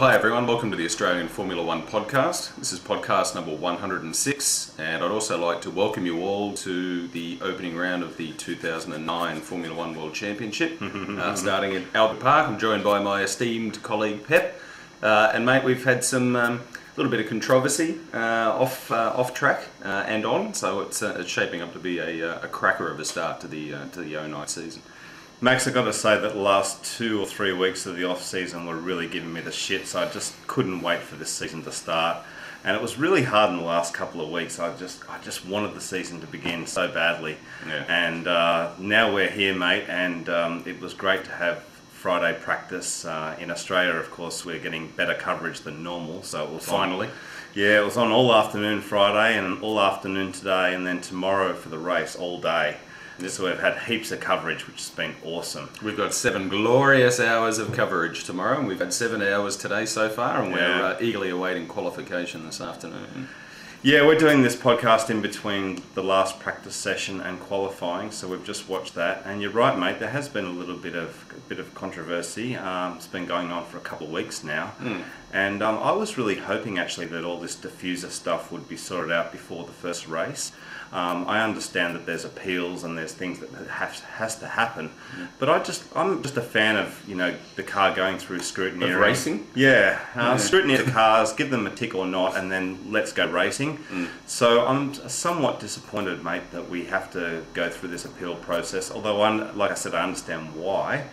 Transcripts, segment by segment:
hi everyone, welcome to the Australian Formula One podcast. This is podcast number 106, and I'd also like to welcome you all to the opening round of the 2009 Formula One World Championship, starting at Albert Park. I'm joined by my esteemed colleague Pep, and mate, we've had some little bit of controversy off track and on, so it's shaping up to be a cracker of a start to the 09 season. Max, I've got to say that the last 2 or 3 weeks of the off-season were really giving me the shit, so I just couldn't wait for this season to start. And it was really hard in the last couple of weeks. I just wanted the season to begin so badly. Yeah. And now we're here, mate, and it was great to have Friday practice. In Australia, of course, we're getting better coverage than normal, so it was finally. Yeah, it was on all afternoon Friday and all afternoon today, and then tomorrow for the race all day. So we've had heaps of coverage, which has been awesome. We've got 7 glorious hours of coverage tomorrow, and we've had 7 hours today so far, and we're eagerly awaiting qualification this afternoon. Yeah, we're doing this podcast in between the last practice session and qualifying, so we've just watched that. And you're right, mate, there has been a little bit of controversy. It's been going on for a couple of weeks now. And I was really hoping actually that all this diffuser stuff would be sorted out before the first race. I understand that there's appeals and there's things that has to happen, but I'm just a fan of the car going through scrutiny. Of racing? Yeah, scrutiny of the cars, give them a tick or not, and then let's go racing. So I'm somewhat disappointed, mate, that we have to go through this appeal process. Although, like I said, I understand why.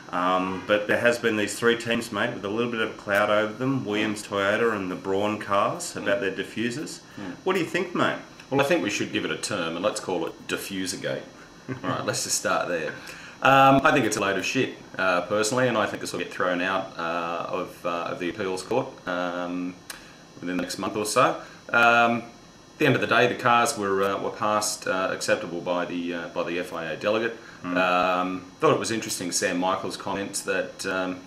But there has been these 3 teams, mate, with a little bit of a cloud over them: Williams, Toyota, and the Braun cars about their diffusers. What do you think, mate? Well, I think we should give it a term, and let's call it Diffusergate. All right, let's just start there. I think it's a load of shit, personally, and I think this will get thrown out of the appeals court within the next month or so. At the end of the day, the cars were passed acceptable by the FIA delegate. Thought it was interesting, Sam Michael's comments that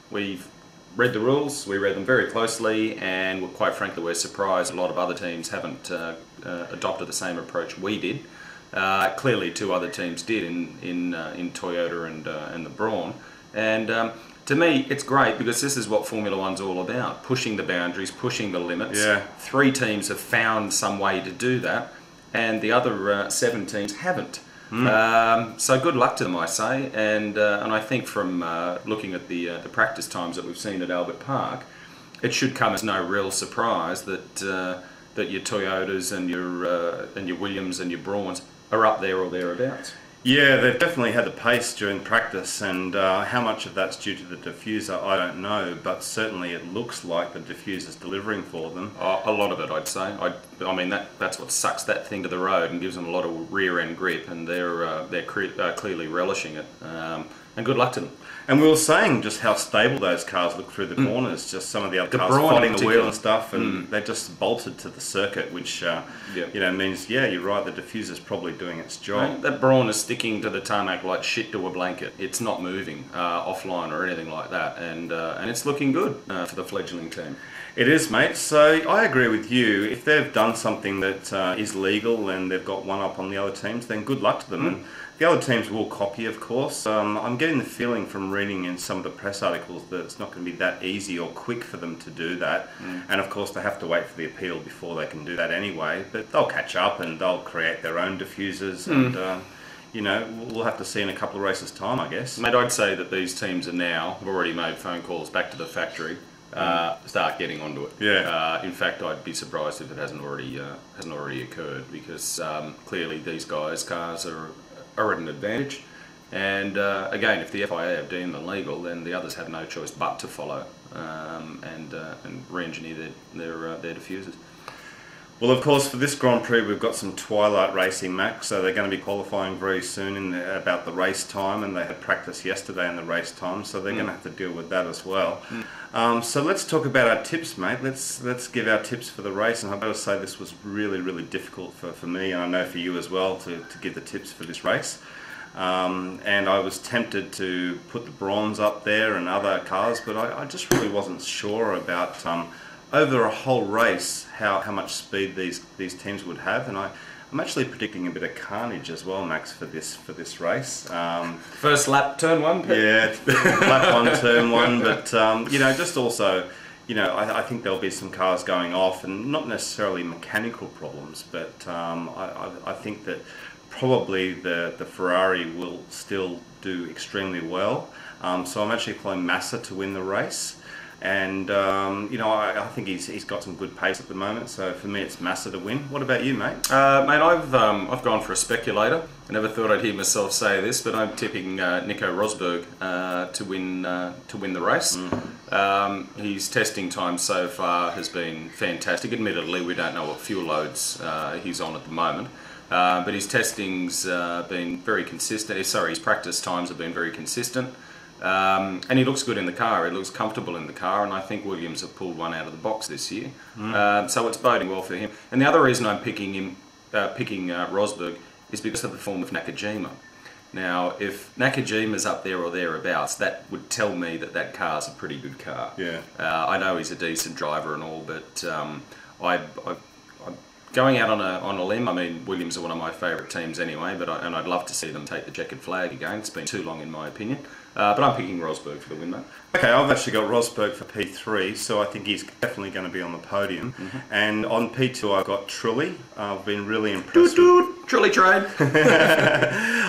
we've read the rules, we read them very closely, and quite frankly we're surprised a lot of other teams haven't adopted the same approach we did. Clearly 2 other teams did in Toyota and the Braun, and to me it's great because this is what Formula One's all about: pushing the boundaries, pushing the limits. 3 teams have found some way to do that, and the other 7 teams haven't. So good luck to them, I say, and I think from looking at the practice times that we've seen at Albert Park, it should come as no real surprise that your Toyotas and your Williams and your Brauns are up there or thereabouts. Yeah, they've definitely had the pace during practice, and how much of that's due to the diffuser, I don't know, but certainly it looks like the diffuser's delivering for them. A lot of it, I'd say. I mean, that's what sucks that thing to the road and gives them a lot of rear-end grip, and they're clearly relishing it. And good luck to them. And we were saying just how stable those cars look through the corners. Just some of the other cars fighting the wheel and stuff, and they just bolted to the circuit, which means you're right. The diffuser's probably doing its job. Right. That Braun is sticking to the tarmac like shit to a blanket. It's not moving offline or anything like that, and it's looking good for the fledgling team. It is, mate. So I agree with you. If they've done something that is legal and they've got one up on the other teams, then good luck to them. And the other teams will copy, of course. I'm getting the feeling from reading in some of the press articles that it's not going to be that easy or quick for them to do that. And of course they have to wait for the appeal before they can do that anyway. But they'll catch up and they'll create their own diffusers and we'll have to see in a couple of races' time, I guess. Mate, I'd say that these teams have already made phone calls back to the factory. Start getting onto it. In fact, I'd be surprised if it hasn't already occurred, because clearly these guys' cars are at an advantage, and again, if the FIA have deemed them legal, then the others have no choice but to follow and re-engineer their diffusers. Well, of course, for this Grand Prix, we've got some twilight racing, Max, so they're going to be qualifying very soon about the race time, and they had practice yesterday in the race time, so they're going to have to deal with that as well. So let's talk about our tips, mate. Let's give our tips for the race, and I've got to say this was really, really difficult for me, and I know for you as well, to give the tips for this race. And I was tempted to put the Brauns up there and other cars, but I just really wasn't sure about over a whole race how much speed these teams would have, and I'm actually predicting a bit of carnage as well, Max, for this race. First lap, turn 1. Yeah, lap 1, turn 1, but just also I think there'll be some cars going off, and not necessarily mechanical problems, but I think that probably the Ferrari will still do extremely well. So I'm actually playing Massa to win the race. And I think he's got some good pace at the moment. So for me, it's Massa to win. What about you, mate? Mate, I've gone for a speculator. I never thought I'd hear myself say this, but I'm tipping Nico Rosberg to win the race. His testing time so far has been fantastic. Admittedly, we don't know what fuel loads he's on at the moment, but his testing's been very consistent. Sorry, his practice times have been very consistent. And he looks good in the car, he looks comfortable in the car, and I think Williams have pulled one out of the box this year. So it's boding well for him. And the other reason I'm picking Rosberg is because of the form of Nakajima. Now, if Nakajima's up there or thereabouts, that would tell me that car's a pretty good car. Yeah. I know he's a decent driver and all, but I'm going out on a limb. I mean, Williams are one of my favourite teams anyway, and I'd love to see them take the checkered flag again. It's been too long in my opinion. But I'm picking Rosberg for the win, mate. Okay, I've actually got Rosberg for P3, so I think he's definitely going to be on the podium. And on P2, I've got Trulli. I've been really impressed. Trulli trade.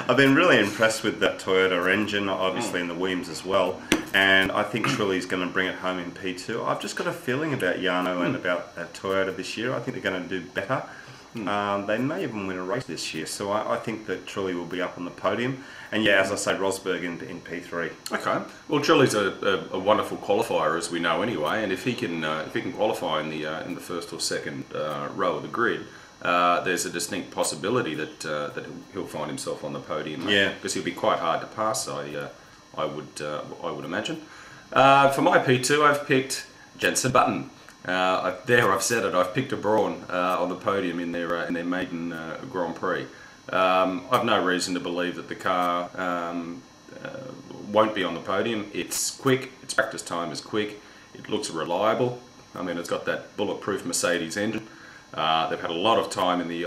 I've been really impressed with that Toyota engine, obviously in the Williams as well. And I think Trulli's going to bring it home in P2. I've just got a feeling about Yano and about Toyota this year. I think they're going to do better. They may even win a race this year, so I think that Trulli will be up on the podium. And yeah, as I say, Rosberg in P3. Okay. Well, Trulli's a wonderful qualifier, as we know anyway, and if he can qualify in the first or second row of the grid, there's a distinct possibility that he'll find himself on the podium. Yeah. Because he'll be quite hard to pass. I would imagine. For my P2, I've picked Jenson Button. I've said it. I've picked a Brawn on the podium in their maiden Grand Prix. I've no reason to believe that the car won't be on the podium. It's quick. Its practice time is quick. It looks reliable. I mean, it's got that bulletproof Mercedes engine. They've had a lot of time in the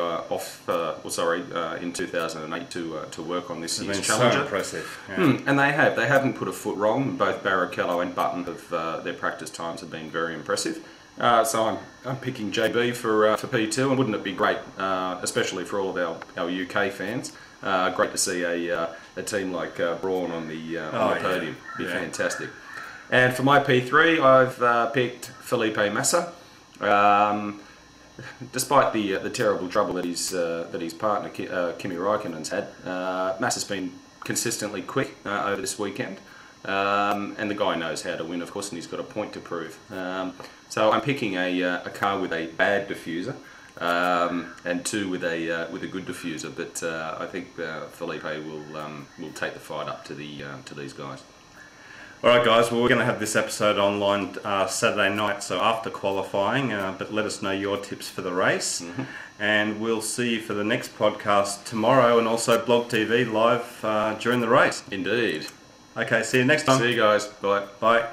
in 2008 to work on this year's Challenger. So impressive. Yeah. And they haven't put a foot wrong. Both Barrichello and Button their practice times have been very impressive. So I'm picking JB for P2, and wouldn't it be great, especially for all of our UK fans, great to see a team like Brawn on the podium. Be fantastic. And for my P3, I've picked Felipe Massa. Despite the terrible trouble that his partner Kimi Raikkonen's had, Massa's been consistently quick over this weekend. And the guy knows how to win, of course, and he's got a point to prove. So I'm picking a car with a bad diffuser, and two with a good diffuser. But I think Felipe will take the fight up to these guys. Alright guys, well, we're going to have this episode online Saturday night, so after qualifying, but let us know your tips for the race. And we'll see you for the next podcast tomorrow, and also Blog TV live during the race. Indeed. Okay, see you next time. See you guys. Bye. Bye.